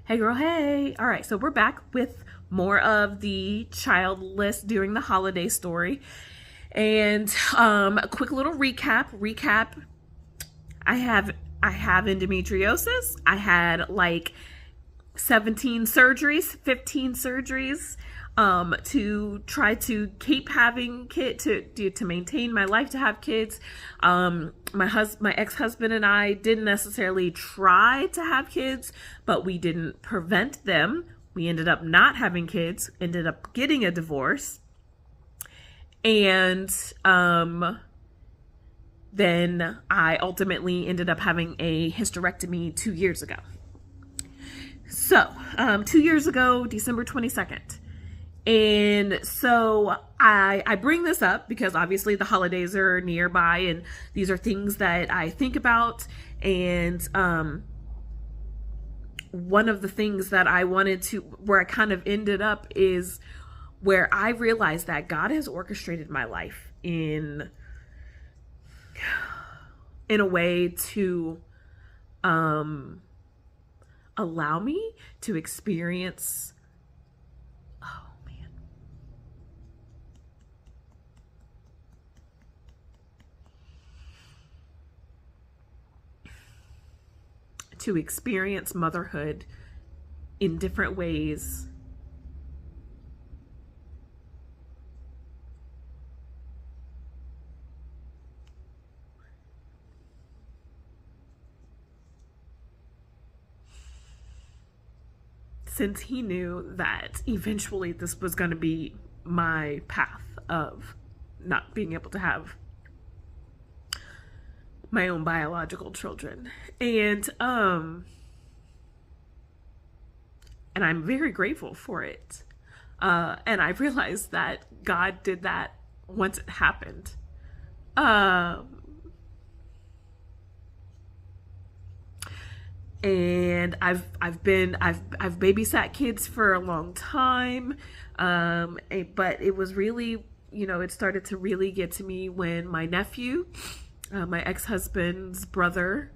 Hey girl, hey. All right, so we're back with more of the childless during the holiday story. And a quick little recap. I have I have endometriosis. I had like 17 surgeries, 15 surgeries to try to keep having kids, to maintain my life, to have kids. My ex-husband and I didn't necessarily try to have kids, but we didn't prevent them. We ended up not having kids, ended up getting a divorce. And then I ultimately ended up having a hysterectomy 2 years ago. So, 2 years ago, December 22nd. And so I bring this up because obviously the holidays are nearby and these are things that I think about. And one of the things that I wanted to, where I kind of ended up, is where I realized that God has orchestrated my life in a way to allow me to experience, oh man, to experience motherhood in different ways. Since he knew that eventually this was going to be my path of not being able to have my own biological children. And I'm very grateful for it. And I realized that God did that once it happened. And I've babysat kids for a long time, but it was really, it started to really get to me when my nephew, my ex-husband's brother,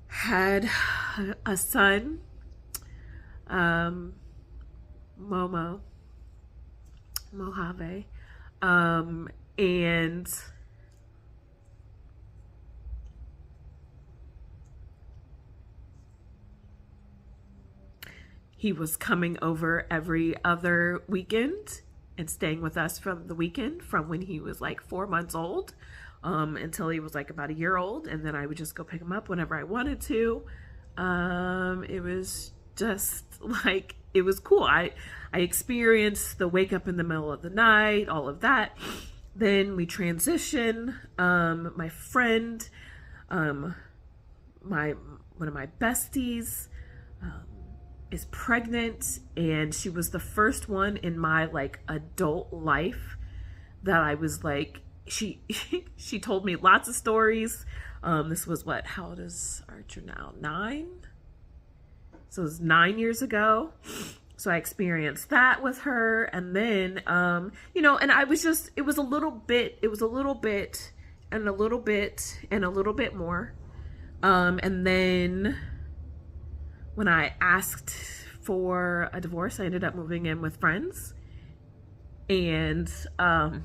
had a son, Mojave, and he was coming over every other weekend and staying with us from the weekend, from when he was like 4 months old until he was like about a year old. And then I would just go pick him up whenever I wanted to. It was just like, it was cool. I experienced the wake up in the middle of the night, all of that. Then we transition. My friend, one of my besties, is pregnant, and she was the first one in my like adult life that I was like, she told me lots of stories. This was how old is Archer now? 9? So it was 9 years ago. So I experienced that with her. And then, and I was just, it was a little bit, and a little bit, and a little bit more. And then when I asked for a divorce, I ended up moving in with friends. And I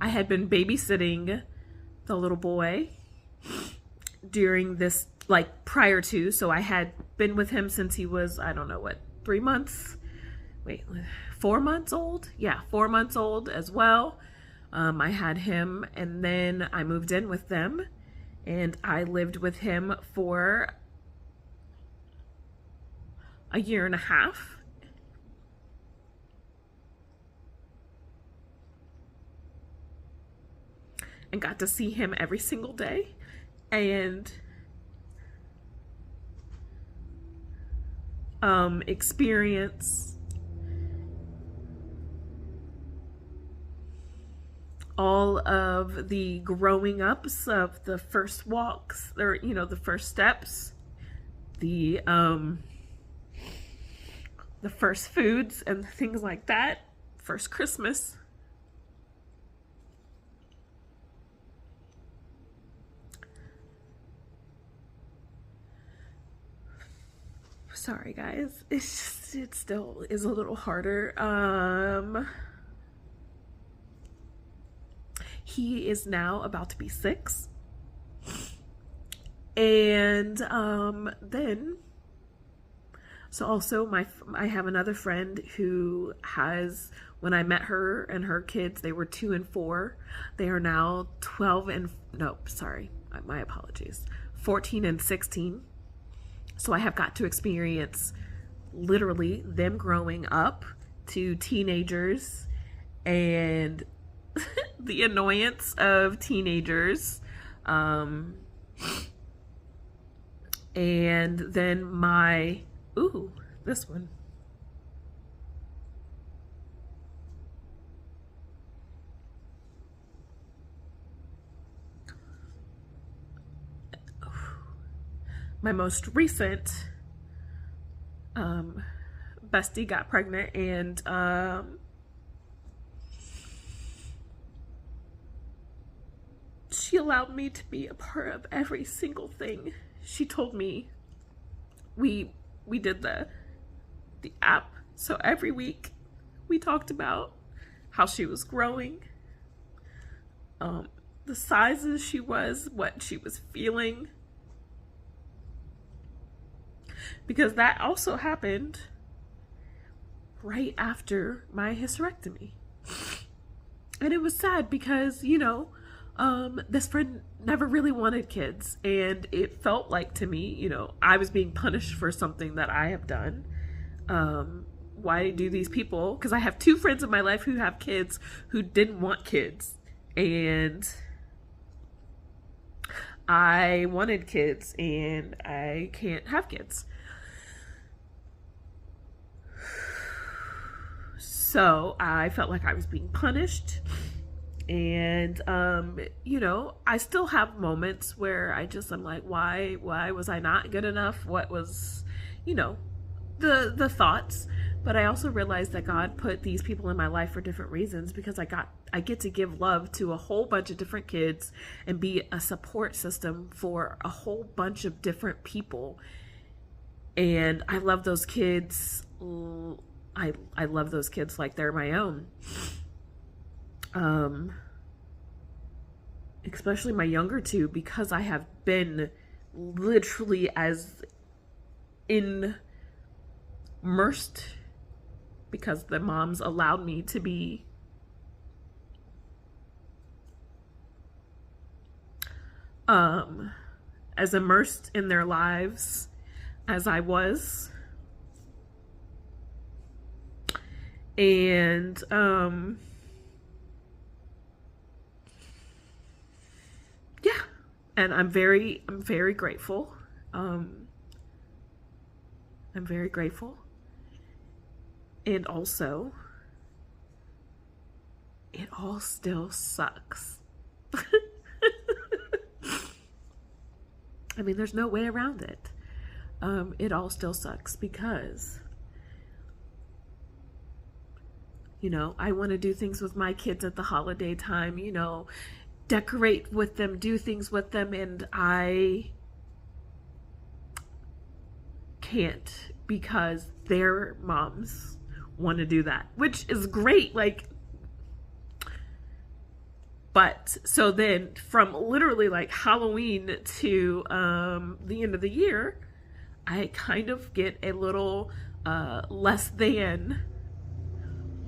had been babysitting the little boy during this, like prior to, so I had been with him since he was, I don't know what, 3 months? Wait, 4 months old? Yeah, 4 months old as well. I had him, and then I moved in with them, and I lived with him for a year and a half. And got to see him every single day, and experience all of the growing ups of the first walks, or the first steps, the first foods and things like that, first Christmas. Sorry guys, it still is a little harder. He is now about to be 6. And then so also I have another friend who has, when I met her and her kids, they were 2 and 4. They are now 12 and my apologies, 14 and 16. So I have got to experience literally them growing up to teenagers and the annoyance of teenagers. And then this one. My most recent bestie got pregnant, and she allowed me to be a part of every single thing. She told me we did the app, so every week we talked about how she was growing, the sizes she was, what she was feeling. Because that also happened right after my hysterectomy. And it was sad because, this friend never really wanted kids. And it felt like to me, I was being punished for something that I have done. Why do these people? Because I have 2 friends in my life who have kids who didn't want kids. And I wanted kids and I can't have kids. So I felt like I was being punished. And, I still have moments where I'm like, why was I not good enough? What was, the thoughts. But I also realized that God put these people in my life for different reasons, because I get to give love to a whole bunch of different kids and be a support system for a whole bunch of different people. And I love those kids. I love those kids like they're my own. Especially my younger 2, because I have been literally as immersed, because the moms allowed me to be as immersed in their lives as I was. And and I'm very grateful. I'm very grateful. And also, it all still sucks. I mean, there's no way around it. It all still sucks because, I want to do things with my kids at the holiday time, decorate with them, do things with them, and I can't because their moms want to do that, which is great. But so then from literally Halloween to the end of the year, I kind of get a little less than,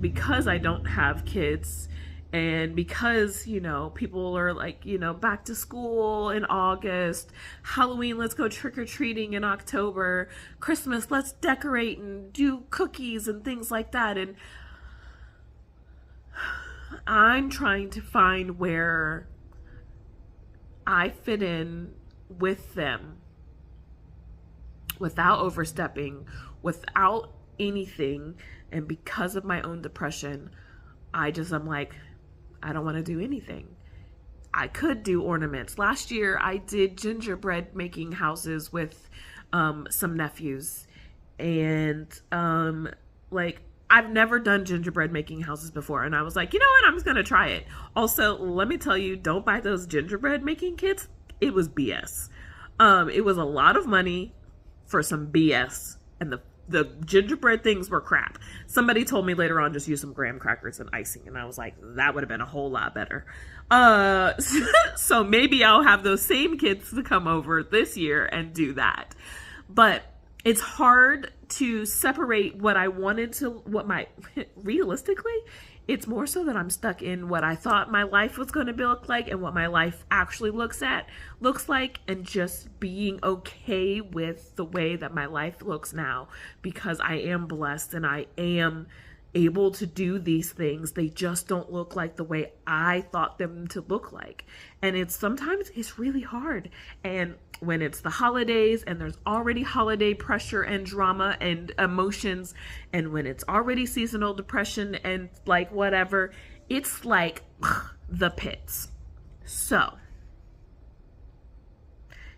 because I don't have kids. And because, people are back to school in August, Halloween, let's go trick-or-treating in October, Christmas, let's decorate and do cookies and things like that. And I'm trying to find where I fit in with them without overstepping, without anything. And because of my own depression, I'm like, I don't want to do anything. I could do ornaments. Last year, I did gingerbread making houses with some nephews. And I've never done gingerbread making houses before. And I was like, you know what? I'm just going to try it. Also, let me tell you, don't buy those gingerbread making kits. It was BS. It was a lot of money for some BS. And the gingerbread things were crap. Somebody told me later on just use some graham crackers and icing, and I was like, that would have been a whole lot better. So maybe I'll have those same kids to come over this year and do that. But it's hard to separate what I wanted to, realistically, it's more so that I'm stuck in what I thought my life was going to look like and what my life actually looks like, and just being okay with the way that my life looks now, because I am blessed and I am able to do these things. They just don't look like the way I thought them to look like. And sometimes it's really hard. And when it's the holidays and there's already holiday pressure and drama and emotions, and when it's already seasonal depression and like whatever, it's like the pits. So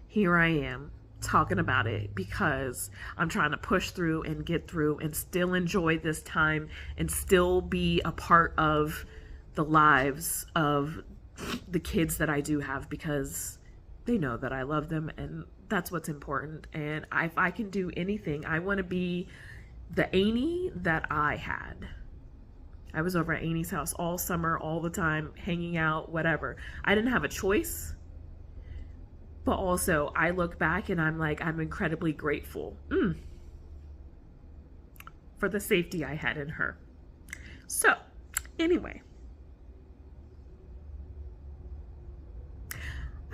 here I am talking about it because I'm trying to push through and get through and still enjoy this time and still be a part of the lives of the kids that I do have, because they know that I love them and that's what's important. And if I can do anything, I want to be the Amy that I had. I was over at Amy's house all summer, all the time, hanging out, whatever. I didn't have a choice. But also, I look back and I'm like, I'm incredibly grateful for the safety I had in her. So, anyway,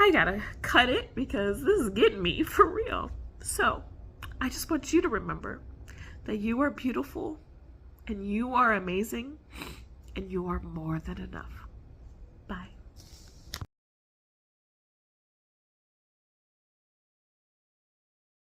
I gotta cut it because this is getting me for real. So, I just want you to remember that you are beautiful and you are amazing and you are more than enough.